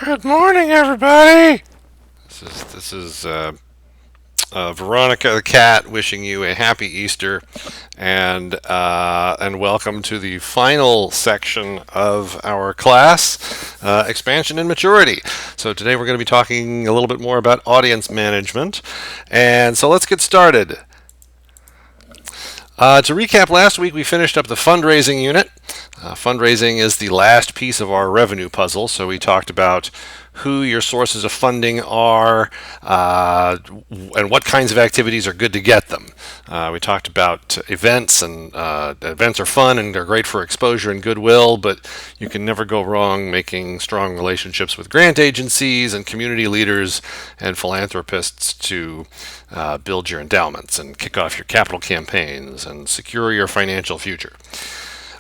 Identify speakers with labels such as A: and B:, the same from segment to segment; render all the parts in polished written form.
A: Good morning, everybody. This is Veronica the cat wishing you a happy Easter, and welcome to the final section of our class, expansion and maturity. So today we're going to be talking a little bit more about audience management, and so let's get started. To recap, last week we finished up the fundraising unit. Fundraising is the last piece of our revenue puzzle, so we talked about who your sources of funding are and what kinds of activities are good to get them. We talked about events, and events are fun and they're great for exposure and goodwill, but you can never go wrong making strong relationships with grant agencies and community leaders and philanthropists to build your endowments and kick off your capital campaigns and secure your financial future.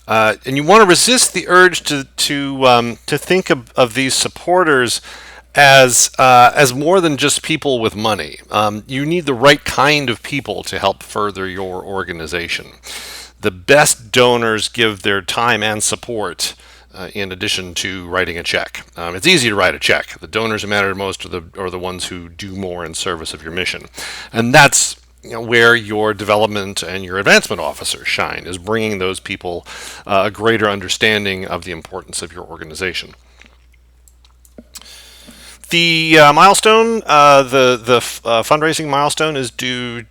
A: And you want to resist the urge to think of these supporters as more than just people with money. You need the right kind of people to help further your organization. The best donors give their time and support. In addition to writing a check, it's easy to write a check. The donors who matter most are the ones who do more in service of your mission, and that's where your development and your advancement officers shine, is bringing those people a greater understanding of the importance of your organization. The milestone, the fundraising milestone, is due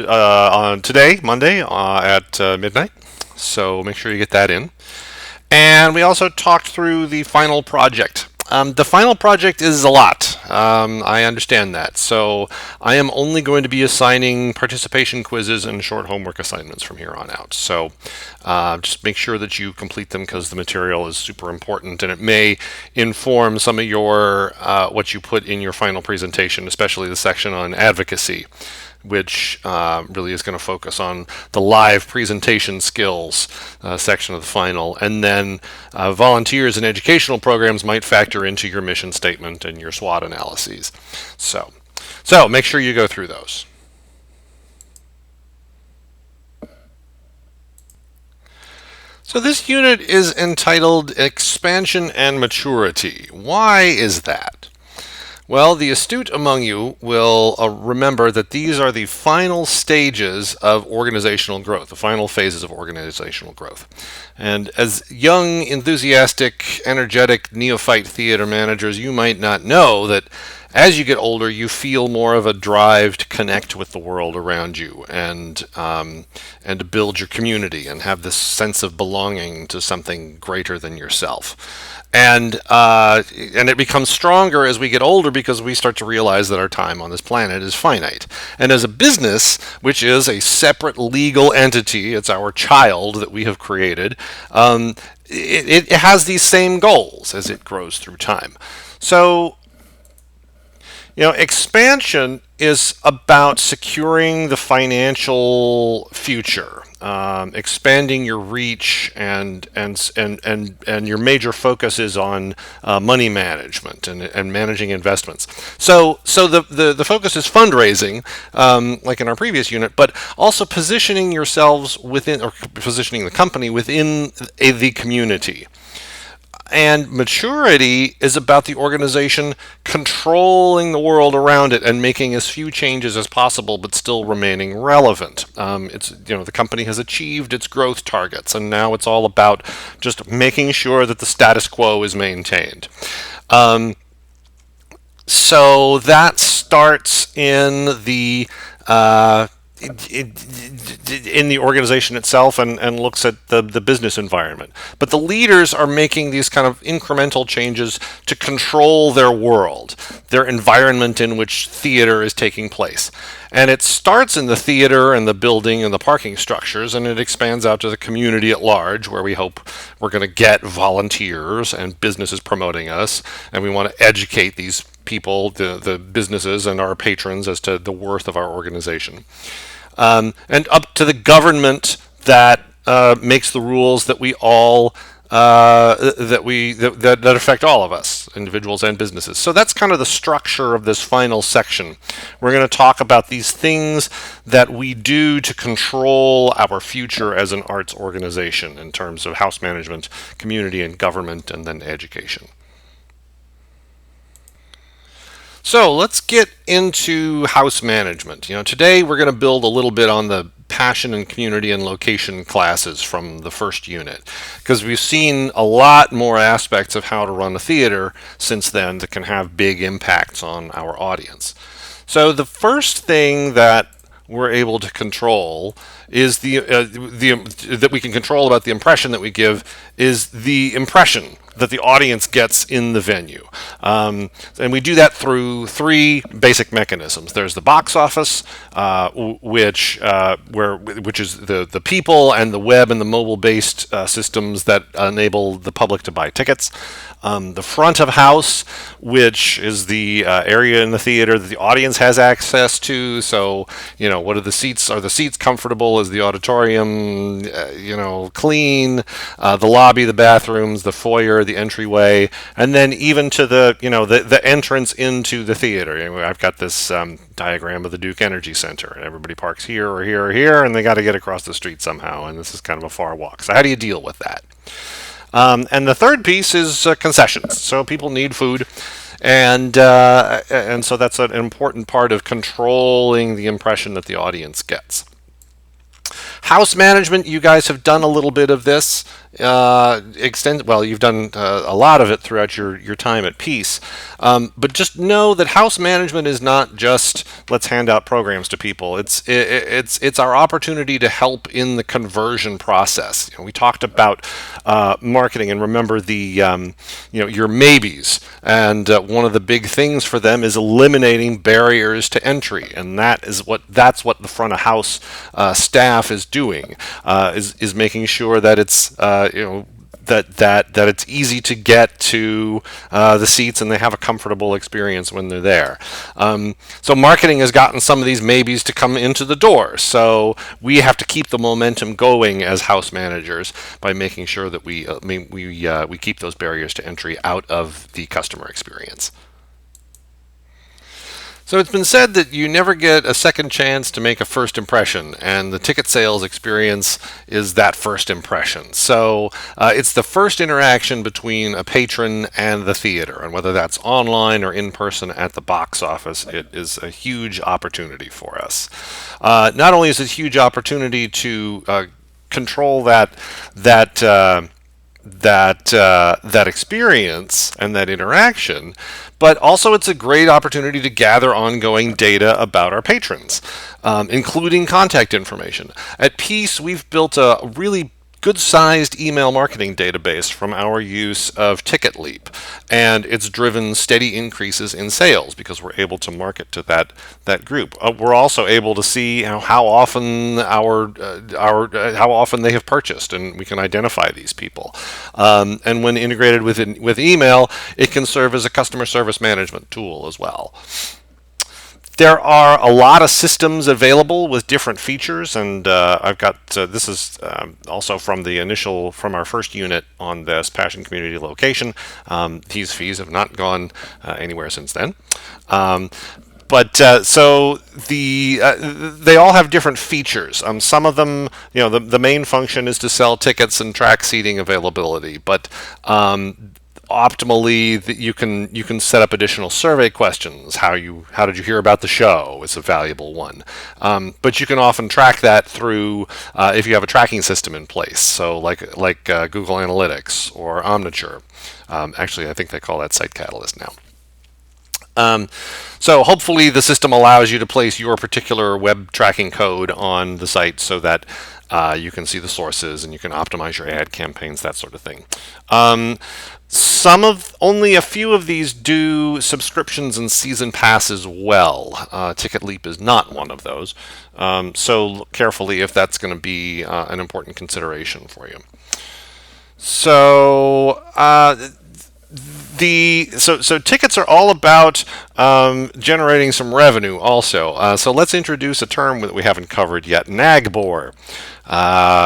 A: on today, Monday, at midnight. So make sure you get that in. And we also talked through the final project. The final project is a lot. I understand that. So I am only going to be assigning participation quizzes and short homework assignments from here on out. So just make sure that you complete them, because the material is super important and it may inform some of your what you put in your final presentation, especially the section on advocacy, which really is going to focus on the live presentation skills section of the final. And then volunteers and educational programs might factor into your mission statement and your SWOT analyses. So make sure you go through those. So this unit is entitled Expansion and Maturity. Why is that? Well, the astute among you will remember that these are the final stages of organizational growth, the final phases of organizational growth. And as young, enthusiastic, energetic neophyte theater managers, you might not know that as you get older, you feel more of a drive to connect with the world around you, and to build your community and have this sense of belonging to something greater than yourself. And it becomes stronger as we get older, because we start to realize that our time on this planet is finite. And as a business, which is a separate legal entity, it's our child that we have created, it has these same goals as it grows through time. So expansion is about securing the financial future, expanding your reach, and your major focus is on money management and managing investments. So the focus is fundraising, like in our previous unit, but also positioning yourselves within, or positioning the company within the community. And maturity is about the organization controlling the world around it and making as few changes as possible, but still remaining relevant. The company has achieved its growth targets, and now it's all about just making sure that the status quo is maintained. So that starts in the in the organization itself, and looks at the business environment. But the leaders are making these kind of incremental changes to control their world, their environment in which theater is taking place. And it starts in the theater and the building and the parking structures, and it expands out to the community at large, where we hope we're going to get volunteers and businesses promoting us, and we want to educate these people, the businesses and our patrons, as to the worth of our organization. And up to the government that makes the rules that we all that affect all of us, individuals and businesses. So that's kind of the structure of this final section. We're going to talk about these things that we do to control our future as an arts organization, in terms of house management, community and government, and then education. So let's get into house management. Today we're going to build a little bit on the passion and community and location classes from the first unit, because we've seen a lot more aspects of how to run a theater since then that can have big impacts on our audience. So the first thing that we're able to control is that we can control about the impression that we give is the impression that the audience gets in the venue. And we do that through three basic mechanisms. There's the box office, which is the people and the web and the mobile-based systems that enable the public to buy tickets. The front of house, which is the area in the theater that the audience has access to. So, what are the seats? Are the seats comfortable? Is the auditorium, clean? The lobby, the bathrooms, the foyer, the entryway, and then even to the entrance into the theater. I've got this diagram of the Duke Energy Center, and everybody parks here or here or here, and they got to get across the street somehow, and this is kind of a far walk. So how do you deal with that? And the third piece is concessions. So people need food, and so that's an important part of controlling the impression that the audience gets. House management, you guys have done a little bit of this. You've done a lot of it throughout your time at Peace. But just know that house management is not just let's hand out programs to people. It's our opportunity to help in the conversion process. We talked about marketing, and remember the your maybes. And one of the big things for them is eliminating barriers to entry, and that's what the front of house staff is doing. Is making sure that it's that it's easy to get to the seats and they have a comfortable experience when they're there. So marketing has gotten some of these maybes to come into the door. So we have to keep the momentum going as house managers by making sure that we keep those barriers to entry out of the customer experience. So it's been said that you never get a second chance to make a first impression, and the ticket sales experience is that first impression. So it's the first interaction between a patron and the theater, and whether that's online or in person at the box office, it is a huge opportunity for us. Not only is it a huge opportunity to control that experience and that interaction, but also it's a great opportunity to gather ongoing data about our patrons, including contact information. At Peace, we've built a really good-sized email marketing database from our use of Ticket Leap, and it's driven steady increases in sales because we're able to market to that group. We're also able to see how often how often they have purchased, and we can identify these people. And when integrated with email, it can serve as a customer service management tool as well. There are a lot of systems available with different features, and I've got this is also from our first unit on this passion community location. These fees have not gone anywhere since then. So they all have different features. Some of them, the main function is to sell tickets and track seating availability, but optimally you can set up additional survey questions. How did you hear about the show is a valuable one, but you can often track that through if you have a tracking system in place, so like Google Analytics or Omniture. Actually, I think they call that Site Catalyst now. So hopefully the system allows you to place your particular web tracking code on the site so that you can see the sources and you can optimize your ad campaigns, that sort of thing. Only a few of these do subscriptions and season passes well. Ticket Leap is not one of those. So look carefully if that's going to be an important consideration for you. So so tickets are all about generating some revenue also. So let's introduce a term that we haven't covered yet, NAGBOR.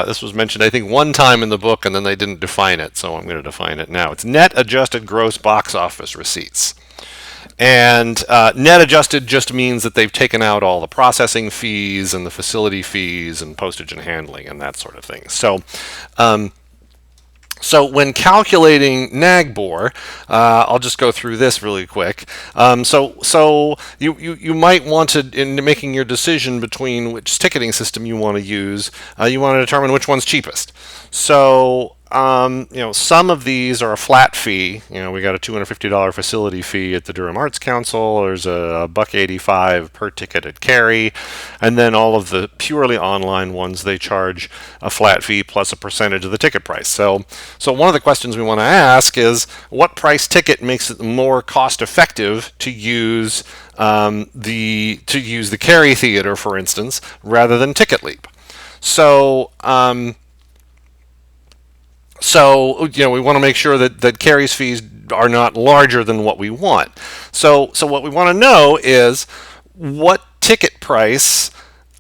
A: This was mentioned, I think, one time in the book, and then they didn't define it, so I'm going to define it now. It's net adjusted gross box office receipts. And net adjusted just means that they've taken out all the processing fees and the facility fees and postage and handling and that sort of thing. So when calculating NAGBOR, I'll just go through this really quick. So you might want to, in making your decision between which ticketing system you want to use, you want to determine which one's cheapest. So some of these are a flat fee. We got a $250 facility fee at the Durham Arts Council. There's a $185 per ticket at Cary, and then all of the purely online ones, they charge a flat fee plus a percentage of the ticket price. So one of the questions we want to ask is, what price ticket makes it more cost effective to use the Cary Theater, for instance, rather than TicketLeap? So we want to make sure that Cary's fees are not larger than what we want. So what we want to know is what ticket price,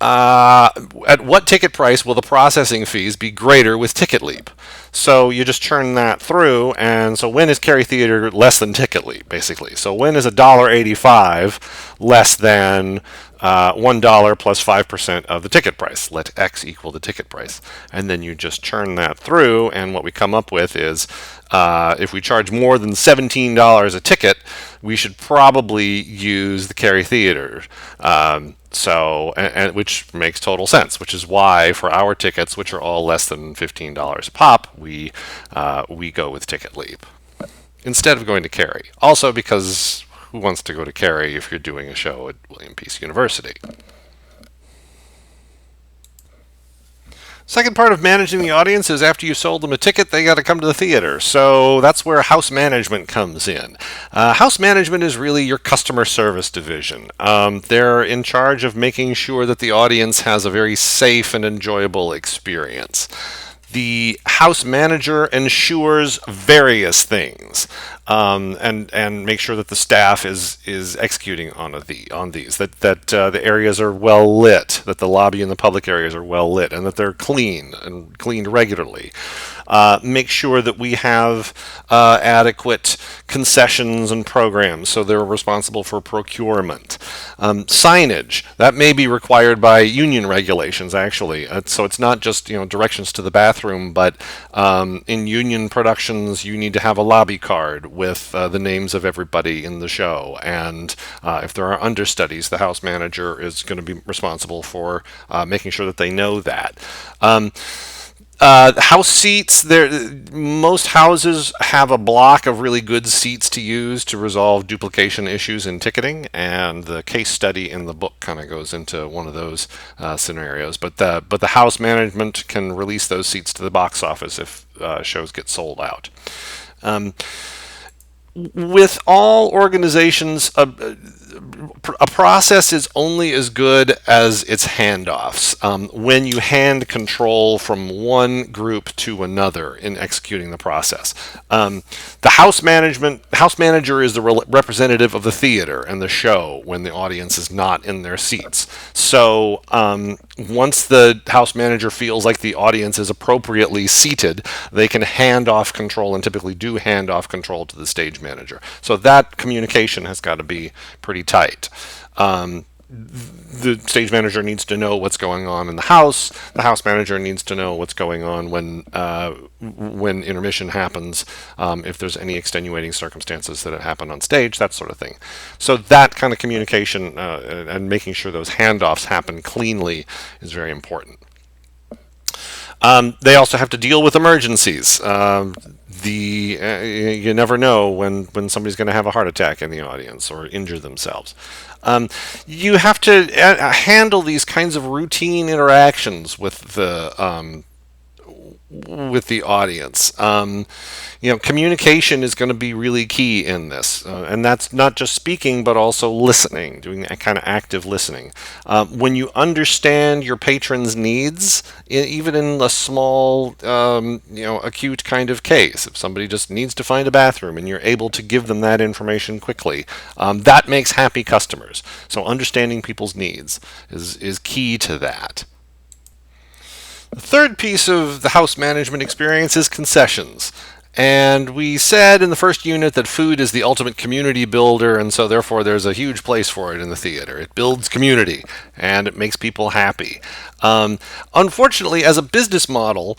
A: at what ticket price will the processing fees be greater with TicketLeap? So you just churn that through, and so when is Cary Theater less than TicketLeap, basically? So when is $1.85 less than $1 plus 5% of the ticket price? Let X equal the ticket price. And then you just churn that through, and what we come up with is if we charge more than $17 a ticket, we should probably use the Cary Theater. Which makes total sense, which is why for our tickets, which are all less than $15 a pop, we go with TicketLeap instead of going to Cary. Also because who wants to go to Cary if you're doing a show at William Peace University? Second part of managing the audience is after you sold them a ticket, they got to come to the theater. So that's where house management comes in. House management is really your customer service division. They're in charge of making sure that the audience has a very safe and enjoyable experience. The house manager ensures various things, and make sure that the staff is executing on these. That the areas are well lit, that the lobby and the public areas are well lit, and that they're clean and cleaned regularly. Make sure that we have adequate concessions and programs, so they're responsible for procurement. Signage, that may be required by union regulations, actually. So it's not just directions to the bathroom, but in union productions, you need to have a lobby card with the names of everybody in the show. And if there are understudies, the house manager is going to be responsible for making sure that they know that. House seats, most houses have a block of really good seats to use to resolve duplication issues in ticketing, and the case study in the book kind of goes into one of those scenarios. But the house management can release those seats to the box office if shows get sold out. With all organizations, a process is only as good as its handoffs. When you hand control from one group to another in executing the process, the house manager is the representative of the theater and the show when the audience is not in their seats. So once the house manager feels like the audience is appropriately seated, they can hand off control, and typically do hand off control to the stage manager. So that communication has got to be pretty tight. The stage manager needs to know what's going on in the house. The house manager needs to know what's going on when intermission happens, if there's any extenuating circumstances that have happened on stage, that sort of thing. So that kind of communication and making sure those handoffs happen cleanly is very important. They also have to deal with emergencies. You never know when somebody's going to have a heart attack in the audience or injure themselves. You have to handle these kinds of routine interactions with the audience. Communication is going to be really key in this, and that's not just speaking, but also listening, doing that kind of active listening. When you understand your patrons' needs, even in a small, acute kind of case, if somebody just needs to find a bathroom and you're able to give them that information quickly, that makes happy customers. So understanding people's needs is key to that. The third piece of the house management experience is concessions. And we said in the first unit that food is the ultimate community builder, and so therefore there's a huge place for it in the theater. It builds community, and it makes people happy. Unfortunately, as a business model,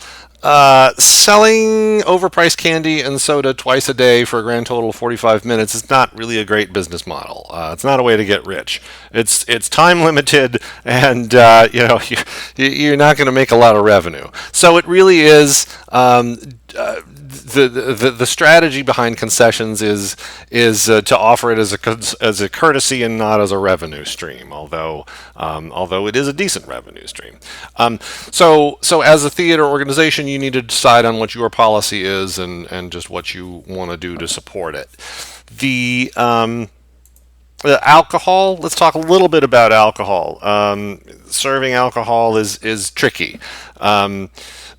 A: selling overpriced candy and soda twice a day for a grand total of 45 minutes is not really a great business model. It's not a way to get rich. It's time limited, and you're not going to make a lot of revenue. So it really is. The strategy behind concessions is to offer it as a courtesy and not as a revenue stream. Although it is a decent revenue stream. So as a theater organization, you need to decide on what your policy is and just what you want to do to support it. The alcohol. Let's talk a little bit about alcohol. Serving alcohol is tricky.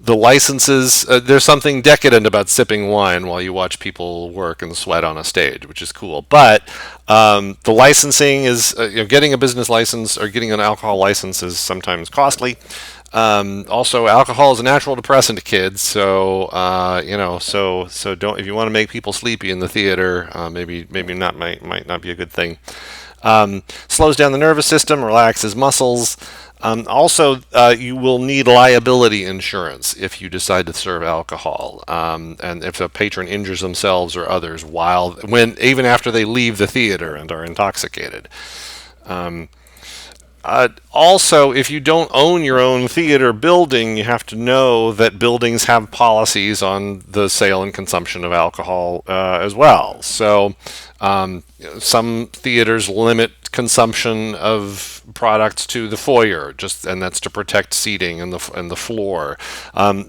A: The licenses, there's something decadent about sipping wine while you watch people work and sweat on a stage, which is cool. But the licensing is, getting a business license or getting an alcohol license is sometimes costly. Also, alcohol is a natural depressant to kids, so don't, if you want to make people sleepy in the theater, maybe not might not be a good thing. Slows down the nervous system, relaxes muscles. You will need liability insurance if you decide to serve alcohol, and if a patron injures themselves or others even after they leave the theater and are intoxicated. Also, if you don't own your own theater building, you have to know that buildings have policies on the sale and consumption of alcohol as well. So some theaters limit consumption of products to the foyer, and that's to protect seating and the floor.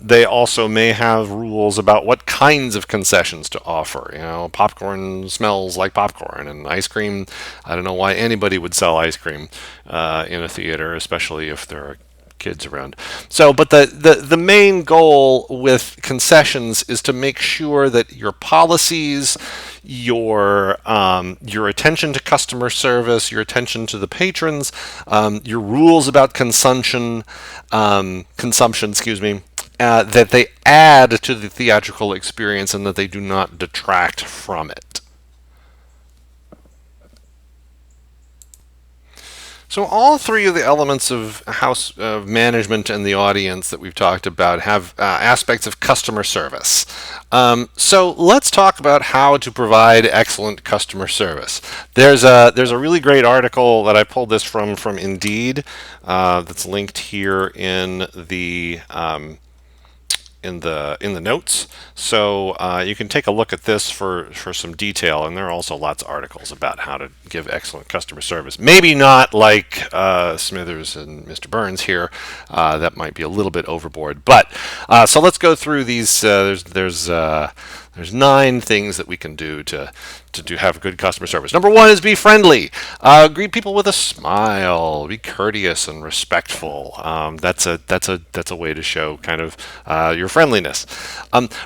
A: They also may have rules about what kinds of concessions to offer. Popcorn smells like popcorn, and ice cream. I don't know why anybody would sell ice cream in a theater, especially if there are kids around. But the main goal with concessions is to make sure that your policies, your attention to customer service, your attention to the patrons, your rules about consumption, that they add to the theatrical experience and that they do not detract from it. So all three of the elements of house management and the audience that we've talked about have aspects of customer service. So let's talk about how to provide excellent customer service. There's a really great article that I pulled this from Indeed that's linked here in the notes, so you can take a look at this for some detail, and there are also lots of articles about how to give excellent customer service. Maybe not like Smithers and Mr. Burns here. That might be a little bit overboard, but so let's go through these. There's 9 things that we can do to have good customer service. Number 1 is be friendly. Greet people with a smile. Be courteous and respectful. That's a way to show kind of your friendliness.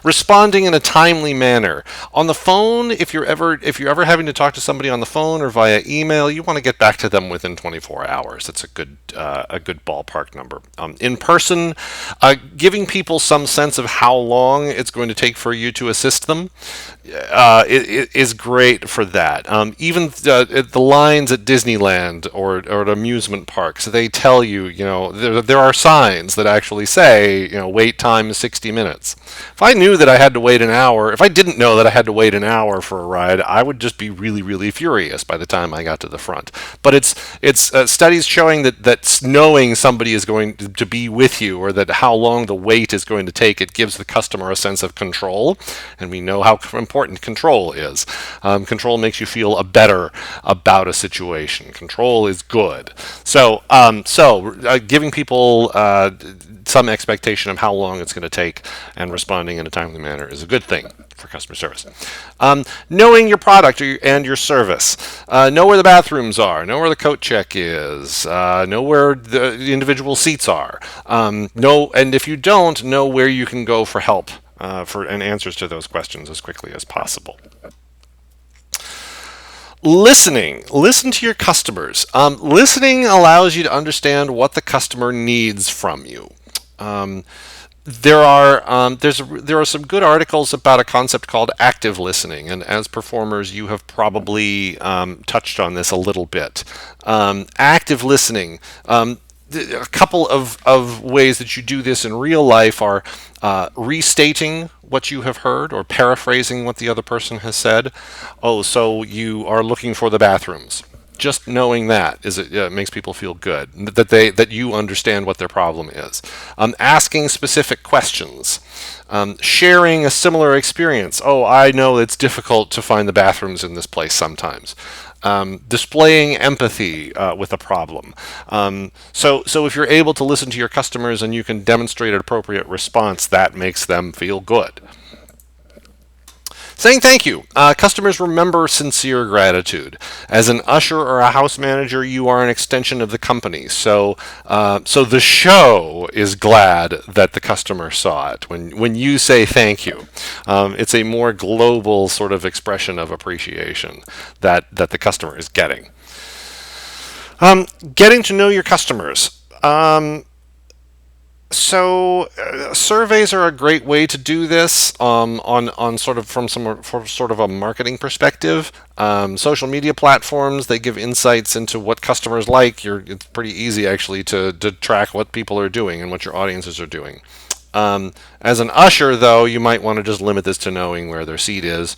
A: Responding in a timely manner. On the phone, if you're ever having to talk to somebody on the phone or via email, you want to get back to them within 24 hours. That's a good ballpark number. In person, giving people some sense of how long it's going to take for you to assist them it is great for that. Even the lines at Disneyland or at amusement parks, they tell you, there are signs that actually say, wait time is 60 minutes. If I knew that I had to wait an hour, if I didn't know that I had to wait an hour for a ride, I would just be really, really furious by the time I got to the front. But it's studies showing that knowing somebody is going to be with you, or that how long the wait is going to take, it gives the customer a sense of control, and we know how important control is. Control makes you feel better about a situation. Control is good. So giving people some expectation of how long it's going to take and responding in a timely manner is a good thing for customer service. Knowing your product and your service. Know where the bathrooms are. Know where the coat check is. Know where the individual seats are. And if you don't, know where you can go for help and answers to those questions as quickly as possible. Listening. Listen to your customers. Listening allows you to understand what the customer needs from you. There are some good articles about a concept called active listening, and as performers, you have probably touched on this a little bit. Active listening. A couple of ways that you do this in real life are restating what you have heard or paraphrasing what the other person has said. Oh, so you are looking for the bathrooms. Just knowing that makes people feel good that you understand what their problem is. Asking specific questions, sharing a similar experience. Oh, I know it's difficult to find the bathrooms in this place sometimes. Displaying empathy with a problem. So if you're able to listen to your customers and you can demonstrate an appropriate response, that makes them feel good. Saying thank you. Customers remember sincere gratitude. As an usher or a house manager, you are an extension of the company. So the show is glad that the customer saw it. When you say thank you, it's a more global sort of expression of appreciation that the customer is getting. Getting to know your customers. Surveys are a great way to do this on sort of from sort of a marketing perspective. Social media platforms, they give insights into what customers like. It's pretty easy actually to track what people are doing and what your audiences are doing. As an usher, though, you might want to just limit this to knowing where their seat is.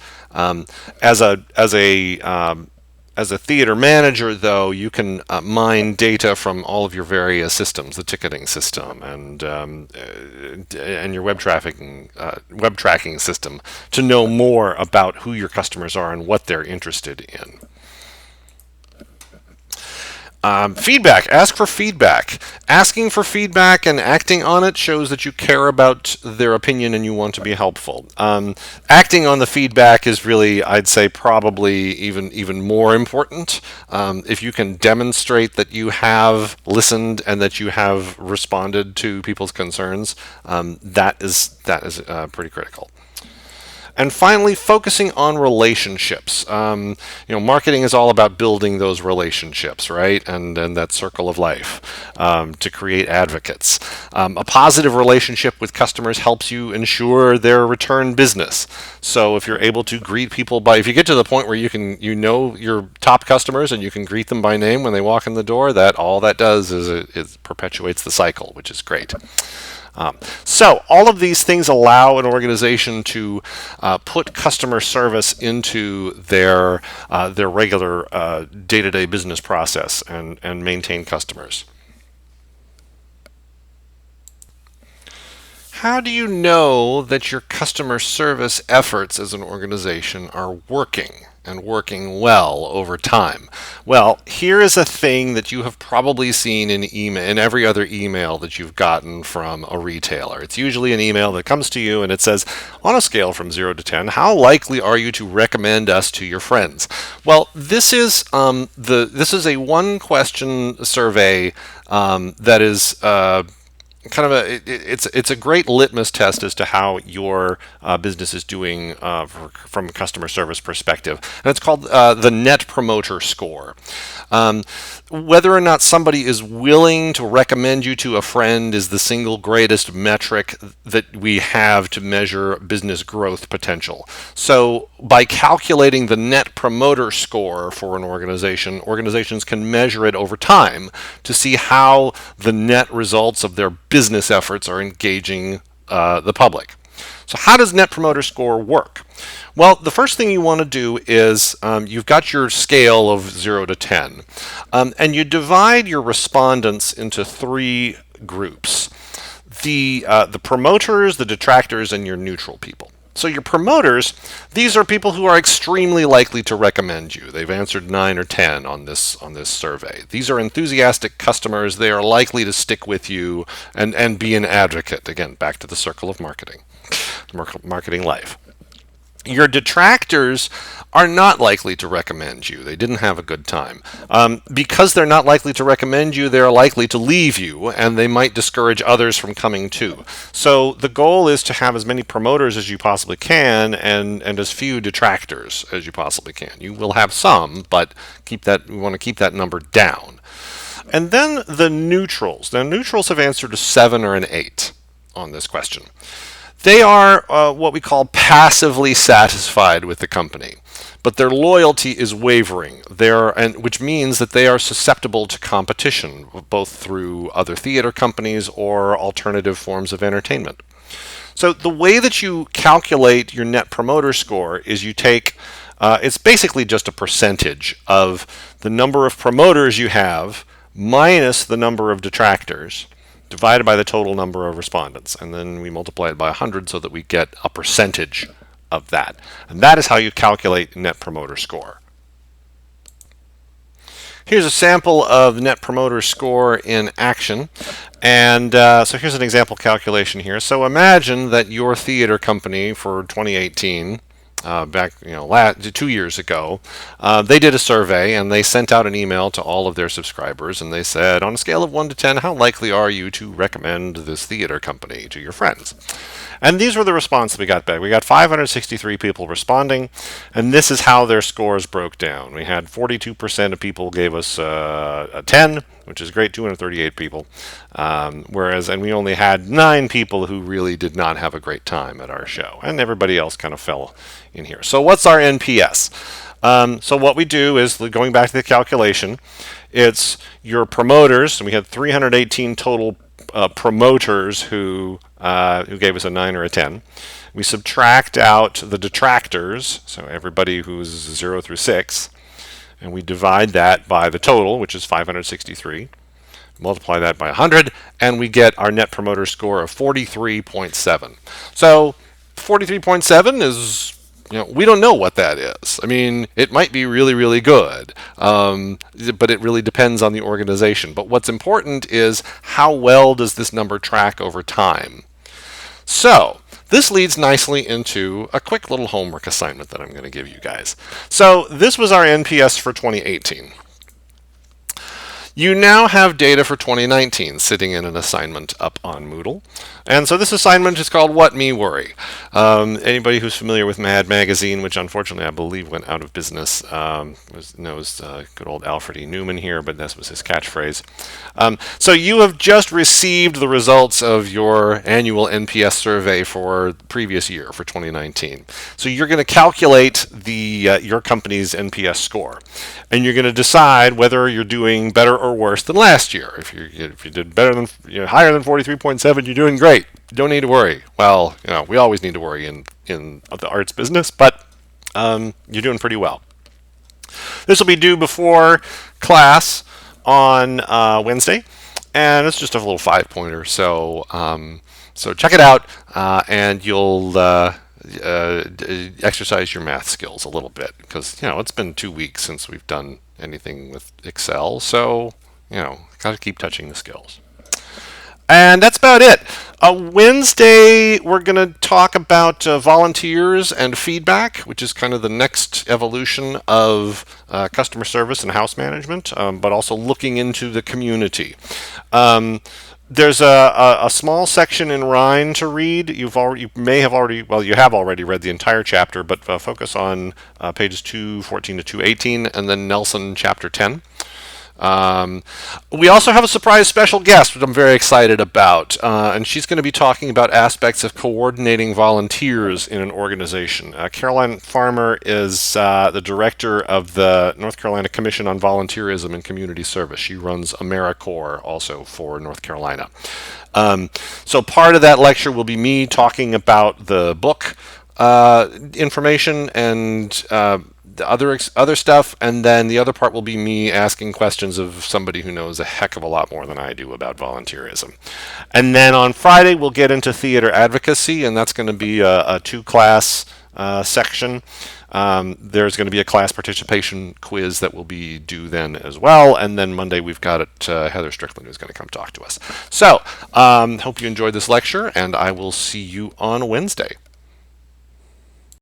A: As a theater manager, though, you can mine data from all of your various systems, the ticketing system and your web tracking system, to know more about who your customers are and what they're interested in. Feedback. Ask for feedback. Asking for feedback and acting on it shows that you care about their opinion and you want to be helpful. Acting on the feedback is really, I'd say, probably even more important. If you can demonstrate that you have listened and that you have responded to people's concerns, that is pretty critical. And finally, focusing on relationships. Marketing is all about building those relationships, right? And that circle of life to create advocates. A positive relationship with customers helps you ensure their return business. So if you're able to greet people if you get to the point where you know your top customers and you can greet them by name when they walk in the door, all that does is it perpetuates the cycle, which is great. So all of these things allow an organization to put customer service into their regular day-to-day business process and maintain customers. How do you know that your customer service efforts as an organization are working and working well over time? Well, here is a thing that you have probably seen in every other email that you've gotten from a retailer. It's usually an email that comes to you and it says, on a scale from 0 to 10, how likely are you to recommend us to your friends? Well, this is a one-question survey that is kind of it's a great litmus test as to how your business is doing from a customer service perspective, and it's called the Net Promoter Score. Whether or not somebody is willing to recommend you to a friend is the single greatest metric that we have to measure business growth potential. So by calculating the Net Promoter Score for an organization, organizations can measure it over time to see how the net results of their business efforts are engaging the public. So how does Net Promoter Score work? Well, the first thing you want to do is you've got your scale of 0 to 10, and you divide your respondents into 3 groups. The promoters, the detractors, and your neutral people. So your promoters, these are people who are extremely likely to recommend you. They've answered 9 or 10 on this survey. These are enthusiastic customers. They are likely to stick with you and be an advocate. Again, back to the circle of marketing life. Your detractors are not likely to recommend you. They didn't have a good time. Because they're not likely to recommend you, they're likely to leave you, and they might discourage others from coming too. So the goal is to have as many promoters as you possibly can and as few detractors as you possibly can. You will have some, but we want to keep that number down. And then the neutrals. Now, neutrals have answered a 7 or an 8. on this question. They are what we call passively satisfied with the company, but their loyalty is wavering. Which means that they are susceptible to competition, both through other theater companies or alternative forms of entertainment. So the way that you calculate your net promoter score is you take, it's basically just a percentage of the number of promoters you have minus the number of detractors, divided by the total number of respondents. And then we multiply it by 100 so that we get a percentage of that. And that is how you calculate net promoter score. Here's a sample of the net promoter score in action. And so here's an example calculation here. So imagine that your theater company for 2018, back 2 years ago, they did a survey and they sent out an email to all of their subscribers, and they said, on a scale of 1 to 10, how likely are you to recommend this theater company to your friends? And these were the responses we got back. We got 563 people responding, and this is how their scores broke down. We had 42% of people gave us a 10, which is great, 238 people. And we only had 9 people who really did not have a great time at our show, and everybody else kind of fell in here. So what's our NPS? So what we do is, going back to the calculation, it's your promoters, and we had 318 total promoters who gave us a 9 or a 10. We subtract out the detractors, so everybody who's 0 through 6, and we divide that by the total, which is 563. Multiply that by 100, and we get our net promoter score of 43.7. So 43.7 is, we don't know what that is. I mean, it might be really, really good, but it really depends on the organization. But what's important is, how well does this number track over time? So this leads nicely into a quick little homework assignment that I'm going to give you guys. So this was our NPS for 2018. You now have data for 2019 sitting in an assignment up on Moodle. And so this assignment is called What Me Worry. Anybody who's familiar with Mad Magazine, which unfortunately I believe went out of business, knows good old Alfred E. Newman here, but this was his catchphrase. So you have just received the results of your annual NPS survey for the previous year, for 2019. So you're going to calculate your company's NPS score. And you're going to decide whether you're doing better or worse than last year. If you did better than higher than 43.7, you're doing great. You don't need to worry. Well, we always need to worry in the arts business, but you're doing pretty well. This will be due before class on Wednesday, and it's just a little 5-pointer. So check it out, and you'll exercise your math skills a little bit, because it's been 2 weeks since we've done anything with Excel, so got to keep touching the skills. And that's about it. Wednesday, we're going to talk about volunteers and feedback, which is kind of the next evolution of customer service and house management, but also looking into the community. There's a small section in Rhine to read. You have already read the entire chapter, but focus on pages 214 to 218, and then Nelson chapter 10. We also have a surprise special guest, which I'm very excited about, and she's going to be talking about aspects of coordinating volunteers in an organization. Caroline Farmer is the director of the North Carolina Commission on Volunteerism and Community Service. She runs AmeriCorps also for North Carolina. So part of that lecture will be me talking about the book information and the other stuff, and then the other part will be me asking questions of somebody who knows a heck of a lot more than I do about volunteerism. And then on Friday we'll get into theater advocacy, and that's going to be a 2-class section. There's going to be a class participation quiz that will be due then as well, and then Monday we've got Heather Strickland, who's going to come talk to us. So hope you enjoyed this lecture, and I will see you on Wednesday.